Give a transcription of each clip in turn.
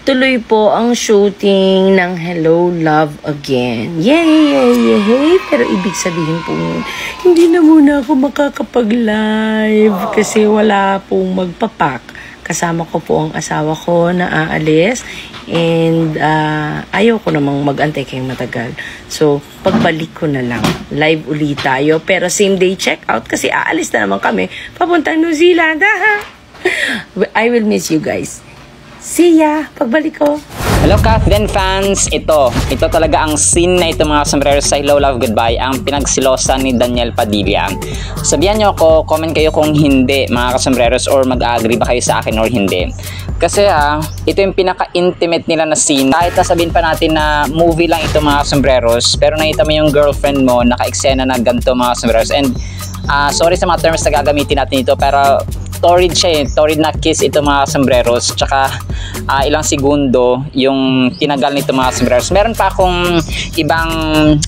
tuloy po ang shooting ng Hello Love Again. Yay! Pero ibig sabihin po, hindi na muna ako makakapag-live kasi wala pong magpapak. Kasama ko po ang asawa ko na aalis and ayaw ko namang mag-antay kayong matagal. So, pagbalik ko na lang, live ulit tayo. Pero same day check out kasi aalis na naman kami papuntang New Zealand. I will miss you guys. See ya! Pagbalik ko. Hello Kathleen fans! Ito talaga ang scene na ito mga sombreros sa Hello Love Goodbye, ang pinagsilosan ni Daniel Padilla. Sabihan nyo ako, comment kayo kung hindi mga kasombreros or mag-agree ba kayo sa akin or hindi. Kasi ito yung pinaka-intimate nila na scene. Kahit nasabihin pa natin na movie lang ito mga sombreros, pero nakita mo yung girlfriend mo, naka-eksena na ganito mga sombreros. And sorry sa mga terms na gagamitin natin ito, pero torrid siya torrid na kiss ito mga sombreros, tsaka ilang segundo yung tinagal nito mga sombreros. Meron pa akong ibang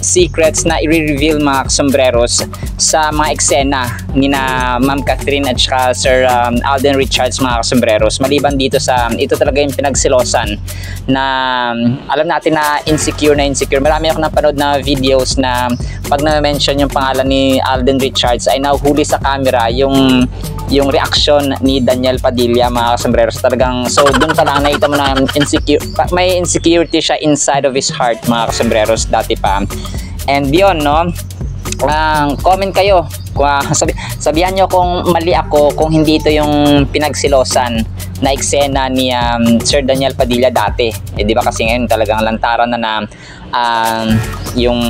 secrets na i-reveal mga sombreros sa mga eksena ni na Ma'am Catherine at tsaka Sir Alden Richards mga sombreros. Maliban dito sa ito talaga yung pinagsilosan na alam natin na insecure. Marami ako napanood na videos na pag na-mention yung pangalan ni Alden Richards ay nahuhuli sa camera yung reaction ni Daniel Padilla mga sombreros. Talagang so doon pa lang nakita mo na may insecurity siya inside of his heart mga sombreros dati pa. And beyond no, comment kayo sabihan nyo kung mali ako, kung hindi ito yung pinagsilosan na eksena ni Sir Daniel Padilla dati. Di ba kasi ngayon talagang lantaran na yung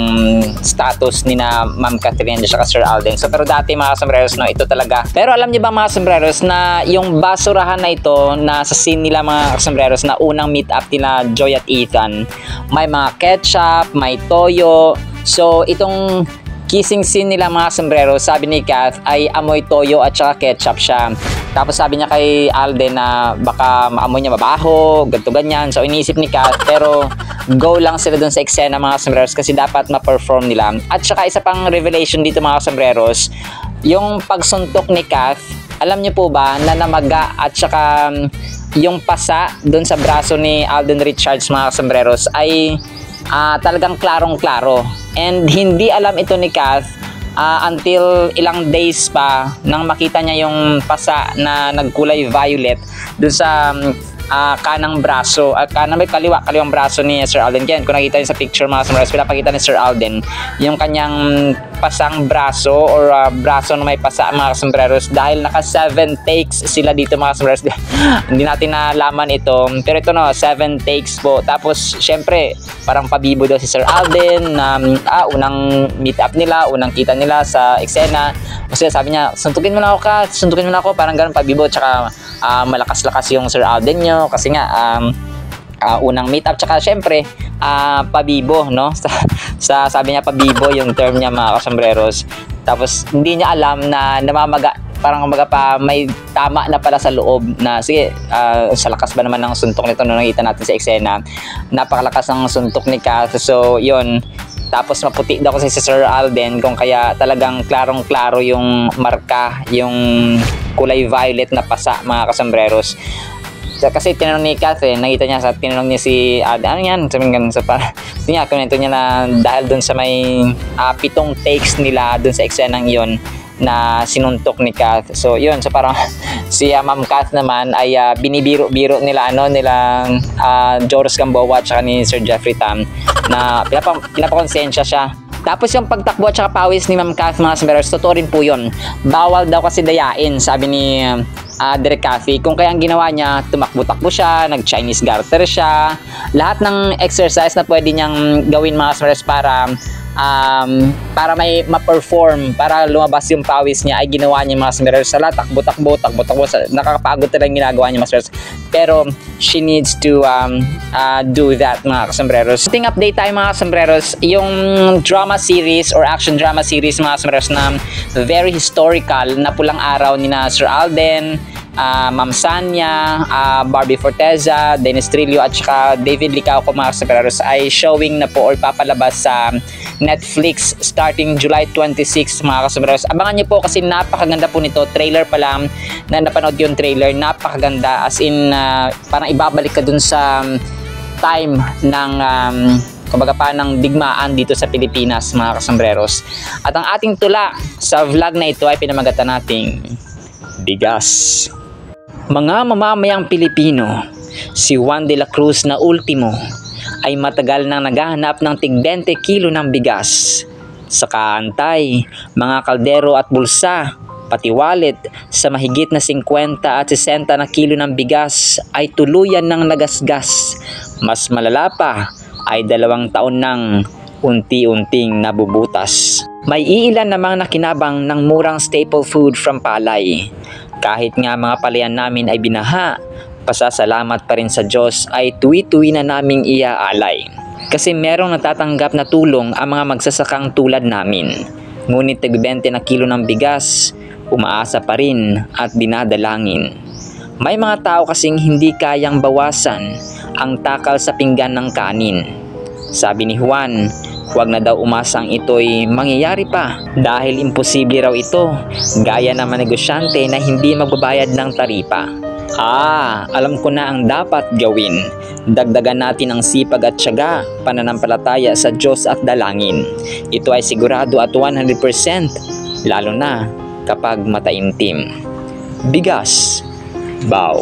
status ni na Ma'am Catherine at Sir Alden. So pero dati mga sombreros no, ito talaga. Pero alam niyo ba mga sombreros na yung basurahan na ito na sa scene nila mga sombreros na unang meet up nila Joy at Ethan, may mga ketchup, may toyo. So itong kissing scene nila mga sombrero, sabi ni Kath ay amoy toyo at saka ketchup siya. Tapos sabi niya kay Alden na baka maamoy niya mabaho, ganto ganyan. So iniisip ni Kath, pero go lang sila dun sa eksena mga sombreros kasi dapat ma-perform nila. At saka isa pang revelation dito mga sombreros, yung pagsuntok ni Kath, alam niyo po ba na namaga at saka yung pasa dun sa braso ni Alden Richards mga sombreros ay talagang klarong-klaro. And hindi alam ito ni Kath until ilang days pa nang makita niya yung pasa na nagkulay violet dun sa kanang braso at may kaliwang braso ni Sir Alden. Kaya kung nakita niyo sa picture mga sombreros, pinapakita ni Sir Alden yung kanyang pasang braso or braso na may pasa mga sombreros dahil naka 7 takes sila dito mga sombreros. Hindi natin nalaman ito, pero ito no, 7 takes po. Tapos syempre parang pabibo daw si Sir Alden na unang meet up nila, unang kita nila sa eksena. Kasi sabi niya, suntukin mo na ako, parang ganun pabibo. Tsaka malakas-lakas yung Sir Alden nyo kasi nga unang meet up, tsaka syempre pabibo no, sabi niya pabibo yung term niya mga kasombreros. Tapos hindi niya alam na namamaga, parang pa may tama na pala sa loob na sige, sa lakas ba naman ng suntok nito nung nakita natin sa eksena, napakalakas ng suntok ni Kath. So yun, tapos maputi daw kasi si Sir Alden, kung kaya talagang klarong-klaro yung marka, yung kulay violet na pasa mga kasombreros. Kasi tinanong ni Catherine, nakita niya tinanong niya si ano yan, sabi nga sa para niya, kunento niya na dahil dun sa may 7 takes nila dun sa eksenang yon na sinuntok ni Kath. So yun, so parang si Ma'am Kath naman ay binibiro-biro nila nilang Joros Gamboa at saka ni Sir Jeffrey Tam na pinapakonsensya siya. Tapos yung pagtakbo at saka pawis ni Ma'am Kath mga sombreros, totoo rin po yun. Bawal daw kasi dayain, sabi ni Direk Cathy. Kung kaya ang ginawa niya, tumakbo-takbo siya, nag-Chinese garter siya. Lahat ng exercise na pwede niyang gawin mga sombreros para may ma-perform, para lumabas yung pawis niya, ay ginawa niya mga sombreros. Sala, takbo-takbo, nakakapagod talagang ginagawa niya mga sombreros. Pero she needs to do that mga sombreros. Ting update tayo mga sombreros, yung drama series or action drama series mga sombreros na very historical na Pulang Araw ni na Sir Alden, Ma'am Sanya, Barbie Forteza, Dennis Trillo at saka David Licauco mga kasombrero ay showing na po or papalabas sa Netflix starting July 26 mga kasombrero. Abangan niyo po kasi napakaganda po nito. Trailer pa lang na napanood yung trailer, napakaganda as in parang ibabalik ka dun sa time ng kumbaga pa ng digmaan dito sa Pilipinas mga kasombreros. At ang ating tula sa vlog na ito ay pinamagatan nating bigas. Mga mamamayang Pilipino, si Juan de la Cruz na ultimo ay matagal nang naghahanap ng tig 20 kilo ng bigas. Sa kaantay, mga kaldero at bulsa, pati wallet sa mahigit na 50 at 60 na kilo ng bigas ay tuluyan ng nagasgas. Mas malala pa ay 2 taon nang unti-unting nabubutas. May iilan namang nakinabang ng murang staple food from palay. Kahit nga mga palayan namin ay binaha, pasasalamat pa rin sa Diyos ay tuwi-tuwi na naming iaalay. Kasi merong natatanggap na tulong ang mga magsasakang tulad namin. Ngunit tig-20 na kilo ng bigas, umaasa pa rin at dinadalangin. May mga tao kasing hindi kayang bawasan ang takal sa pinggan ng kanin. Sabi ni Juan, huwag na daw umasang ito'y mangyayari pa dahil imposible raw ito, gaya ng mga negosyante na hindi magbabayad ng taripa. Alam ko na ang dapat gawin. Dagdagan natin ang sipag at tiyaga, pananampalataya sa Diyos at dalangin. Ito ay sigurado at 100%, lalo na kapag mataimtim. Bigas, baw.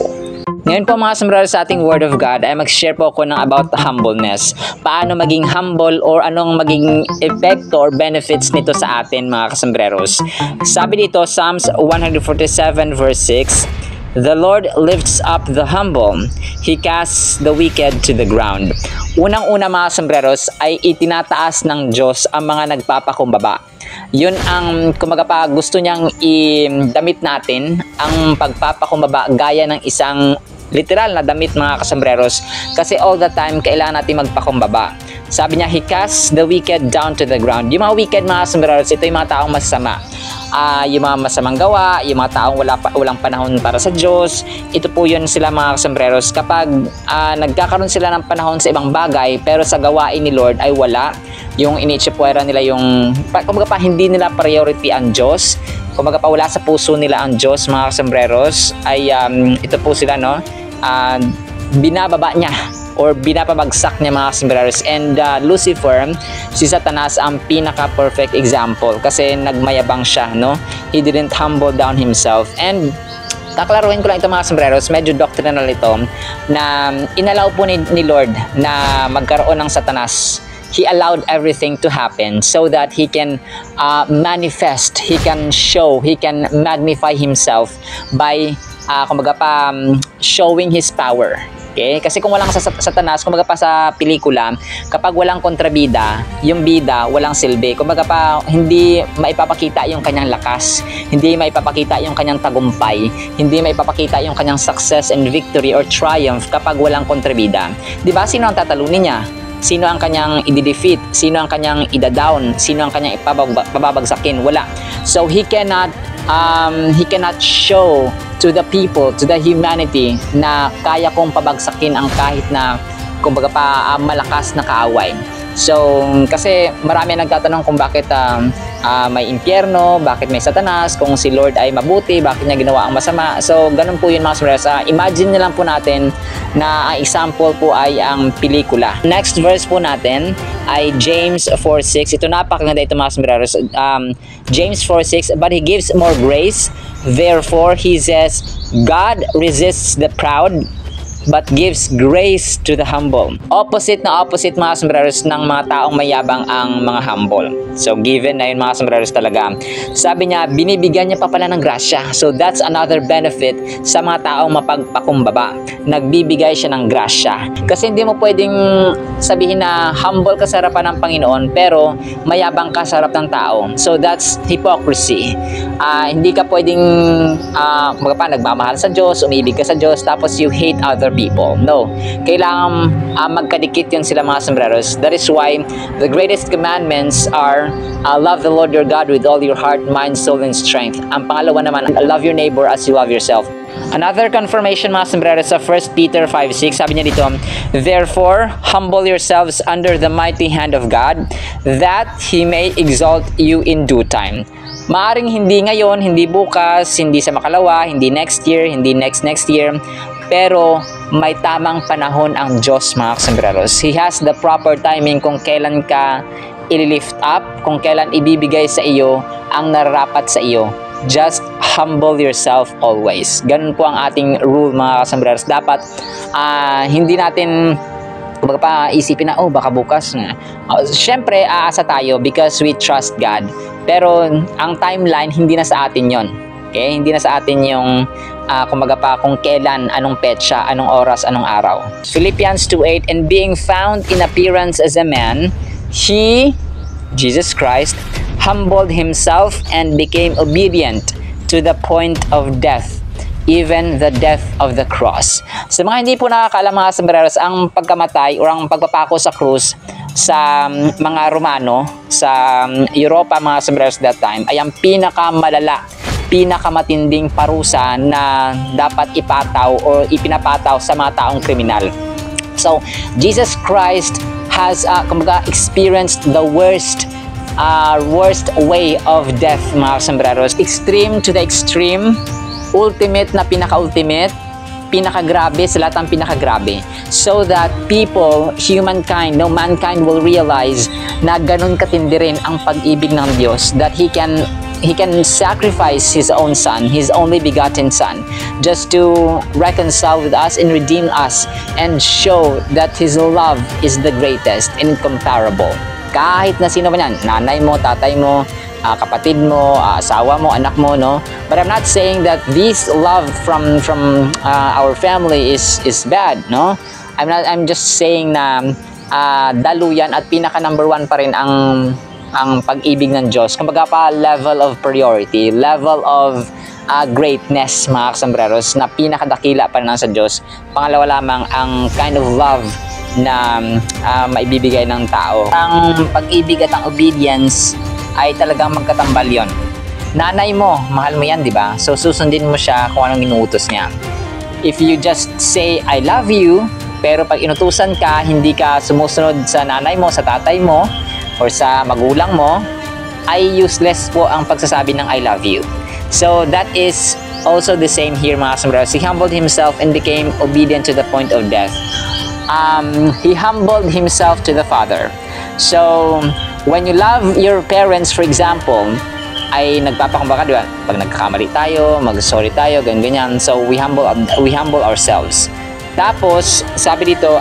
Ngayon po mga kasombrero sa ating Word of God ay mag-share po ako ng about humbleness. Paano maging humble or anong maging epekto or benefits nito sa atin mga kasambreros. Sabi dito, Psalms 147 verse 6, "The Lord lifts up the humble, He casts the wicked to the ground." Unang-una mga kasambreros ay itinataas ng Diyos ang mga nagpapakumbaba. Yun ang kumaga pa gusto niyang i-damit natin ang pagpapakumbaba gaya ng isang literal na damit mga kasambreros kasi all the time kailangan natin magpakumbaba. Sabi niya, He casts the wicked down to the ground. Yung mga wicked mga kasambreros, ito yung mga taong masama. Yung mga masamang gawa, yung mga taong walang panahon para sa Diyos. Ito po yun sila mga kasambreros. Kapag nagkakaroon sila ng panahon sa ibang bagay pero sa gawain ni Lord ay wala. Yung iniitsipwera nila yung kumbaga pa hindi nila priority ang Diyos. Kumbaga pa wala sa puso nila ang Diyos mga kasambreros ay ito po sila no. Binababa niya or binapabagsak niya mga kasambreros. And Lucifer, si Satanas ang pinaka-perfect example kasi nagmayabang siya, no? He didn't humble down himself. And kaklaruhin ko lang ito mga kasambreros, medyo doctrinal ito, na inallow po ni Lord na magkaroon ng Satanas. He allowed everything to happen so that He can manifest, He can show, He can magnify Himself by kumbaga pa showing His power. Okay? Kasi kung walang Satanas, kumbaga pa sa pelikula, kapag walang kontrabida, yung bida walang silbi. Kumbaga pa hindi maipapakita yung kanyang lakas, hindi maipapakita yung kanyang tagumpay, hindi maipapakita yung kanyang success and victory or triumph kapag walang kontrabida. 'Di ba? Sino ang tatalunin niya? Sino ang kanyang i-defeat? Sino ang kanyang ida-down? Sino ang kanyang ipababagsakin? Wala. So he cannot show to the people, to the humanity na kaya kong pabagsakin ang kahit na kumbaga pa malakas na kaaway. So kasi marami nagtatanong kung bakit may impyerno, bakit may Satanas, kung si Lord ay mabuti, bakit niya ginawa ang masama. So ganun po yun mga kasambreros. Imagine na lang po natin na ang example po ay ang pelikula. Next verse po natin ay James 4:6. Ito napakaganda ito mga kasambreros. James 4:6, "But He gives more grace. Therefore He says, God resists the proud, but gives grace to the humble." Opposite mga sombreros ng mga taong mayabang ang mga humble. So given na yun mga sombreros talaga. Sabi niya, binibigyan niya pa pala ng grasya. So that's another benefit sa mga taong mapagpakumbaba. Nagbibigay siya ng grasya. Kasi hindi mo pwedeng sabihin na humble ka sa harapan ng Panginoon pero mayabang ka sa harap ng tao. So that's hypocrisy. Hindi ka pwedeng nagmamahal sa Diyos, umibig ka sa Diyos, tapos you hate other people. No. Kailangan magkadikit yun sila mga sombreros. That is why the greatest commandments are love the Lord your God with all your heart, mind, soul, and strength. Ang pangalawa naman, love your neighbor as you love yourself. Another confirmation mga sombrero sa 1 Peter 5:6, sabi niya dito, therefore, humble yourselves under the mighty hand of God, that He may exalt you in due time. Maaring hindi ngayon, hindi bukas, hindi sa makalawa, hindi next year, hindi next year, pero may tamang panahon ang Diyos mga sombreros. He has the proper timing kung kailan ka i-lift up, kung kailan ibibigay sa iyo ang nararapat sa iyo. Just humble yourself always. Ganun po ang ating rule mga sombreros. Dapat hindi natin isipin na, baka bukas. Syempre, aasa tayo because we trust God. Pero ang timeline, hindi na sa atin yon. Okay? Hindi na sa atin yung kung kailan, anong petsa, anong oras, anong araw. Philippians 2:8, and being found in appearance as a man, He, Jesus Christ, humbled Himself and became obedient to the point of death, even the death of the cross. Sa mga hindi po nakakaalam mga sombreros, ang pagkamatay o ang pagpapako sa krus sa mga Romano, sa Europa mga sombreros that time, ay ang pinakamalala, pinakamatinding parusa na dapat ipataw o ipinapataw sa mga taong kriminal. So, Jesus Christ has experienced the worst way of death mga sombreros. Extreme to the extreme, ultimate na pinaka-ultimate, pinaka-grabe sa lahat ng pinaka-grabe. So that people, mankind will realize na ganun katindi rin ang pag-ibig ng Diyos, that He can sacrifice His own Son, His only begotten Son, just to reconcile with us and redeem us and show that His love is the greatest and incomparable. Kahit na sino man yan, nanay mo, tatay mo, kapatid mo, asawa mo, anak mo, no? But I'm not saying that this love from our family is bad, no? I'm just saying na daluyan at pinaka number one pa rin ang pag-ibig ng Diyos. Kumbaga pa level of priority, level of greatness mga sombreros na pinakadakila pa rin sa Diyos. Pangalawa lamang ang kind of love na maibibigay ng tao. Ang pag-ibig at ang obedience ay talagang magkatambal yon. Nanay mo, mahal mo yan, di ba? So susundin mo siya kung anong inuutos niya. If you just say, I love you, pero pag inutusan ka, hindi ka sumusunod sa nanay mo, sa tatay mo, or sa magulang mo, ay useless po ang pagsasabi ng I love you. So that is also the same here mga sombreros. He humbled Himself and became obedient to the point of death. He humbled Himself to the Father. So when you love your parents, for example, ay nagpapakumbaka, di ba? Pag nagkakamali tayo, mag-sorry tayo, ganyan. So we humble ourselves. Tapos sabi dito,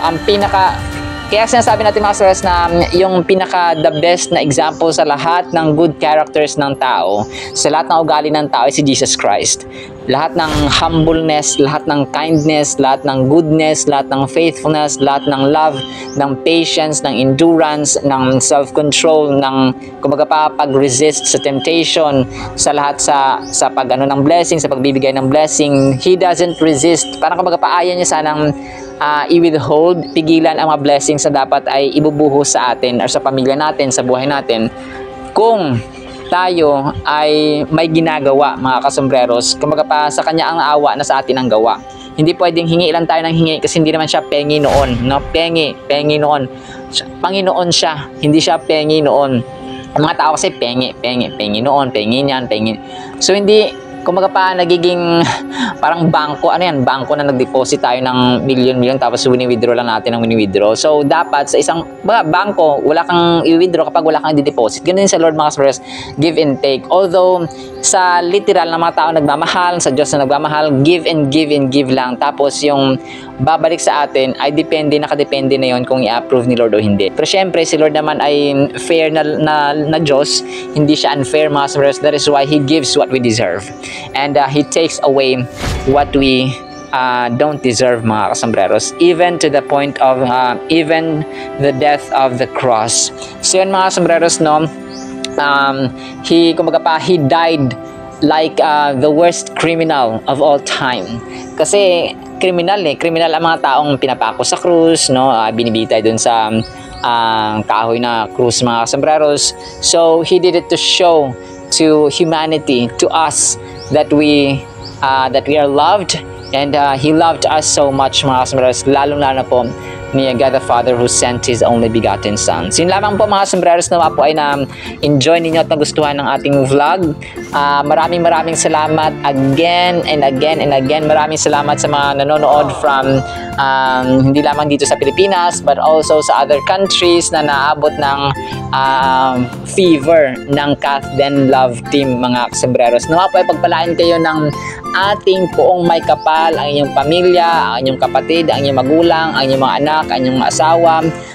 kaya sinasabi natin mga sombreros na yung the best na example sa lahat ng good characters ng tao, sa lahat ng ugali ng tao ay si Jesus Christ. Lahat ng humbleness, lahat ng kindness, lahat ng goodness, lahat ng faithfulness, lahat ng love, ng patience, ng endurance, ng self-control, ng pag-resist sa temptation, sa lahat sa ng blessing, sa pagbibigay ng blessing. He doesn't resist. Parang ayaw niya sanang i-withhold, pigilan ang mga blessings na dapat ay ibubuhos sa atin or sa pamilya natin, sa buhay natin, kung tayo ay may ginagawa mga kasombreros. Sa Kanya ang awa na sa atin ang gawa. Hindi pwedeng hingi lang tayo ng hingi kasi hindi naman siya pengi noon, no? Pengi noon. Panginoon siya, hindi siya pengi noon. Ang mga tao kasi pengi noon, pengi niyan, pengi. So hindi nagiging parang bangko, bangko na nag-deposit tayo ng milyon tapos wini-withdraw lang natin ang wini-withdraw. So dapat sa isang bangko, wala kang i-withdraw kapag wala kang i-deposit. Ganun din sa Lord mga sombreros, give and take. Although sa literal na mga tao nagmamahal, sa Diyos na nagmamahal, give and give lang. Tapos yung babalik sa atin ay nakadepende na yon kung i-approve ni Lord o hindi. Pero syempre si Lord naman ay fair na Diyos, hindi siya unfair mga sombreros. That is why He gives what we deserve. And He takes away what we don't deserve mga kasombreros, even to the point of even the death of the cross. So yun mga sombreros, no, He died like the worst criminal of all time. Kasi criminal ang mga taong pinapako sa krus, no, binibitay dun sa kahoy na krus mga kasombreros. So He did it to show to humanity, to us, that we are loved And He loved us so much, mga sombreros, lalong-lalo na po ni God the Father who sent His only begotten Son. So yun lamang po, mga sombreros, nawa po ay na-enjoy ninyo at nagustuhan ng ating vlog. Maraming salamat again and again and again. Maraming salamat sa mga nanonood from hindi lamang dito sa Pilipinas but also sa other countries na naabot ng fever ng Kathden Love Team, mga sombreros. Nawa po ay pagpalain kayo ng ating poong may kapal, ang inyong pamilya, ang inyong kapatid, ang inyong magulang, ang inyong mga anak, ang inyong mga asawa,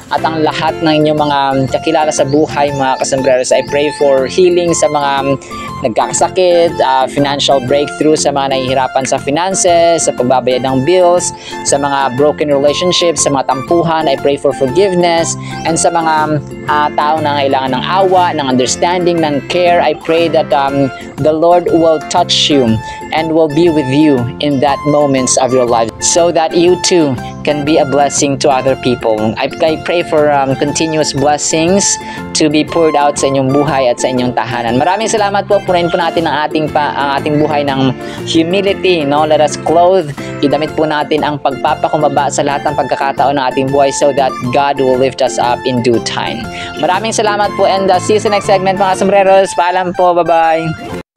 at ang lahat ng inyong mga kakilala sa buhay, mga kasombreros. I pray for healing sa mga nagkakasakit, financial breakthrough sa mga nahihirapan sa finances, sa pagbabayad ng bills, sa mga broken relationships, sa mga tampuhan. I pray for forgiveness, and sa mga tao na kailangan ng awa, ng understanding, ng care. I pray that the Lord will touch you and will be with you in that moments of your life so that you too can be a blessing to other people. I pray for continuous blessings to be poured out sa inyong buhay at sa inyong tahanan. Maraming salamat po. Punayin po natin ang ating buhay ng humility. No? Let us clothe. Idamit po natin ang pagpapakumbaba sa lahat ng pagkakataon ng ating buhay so that God will lift us up in due time. Maraming salamat po, and see you sa next segment, mga sombreros. Paalam po. Bye-bye.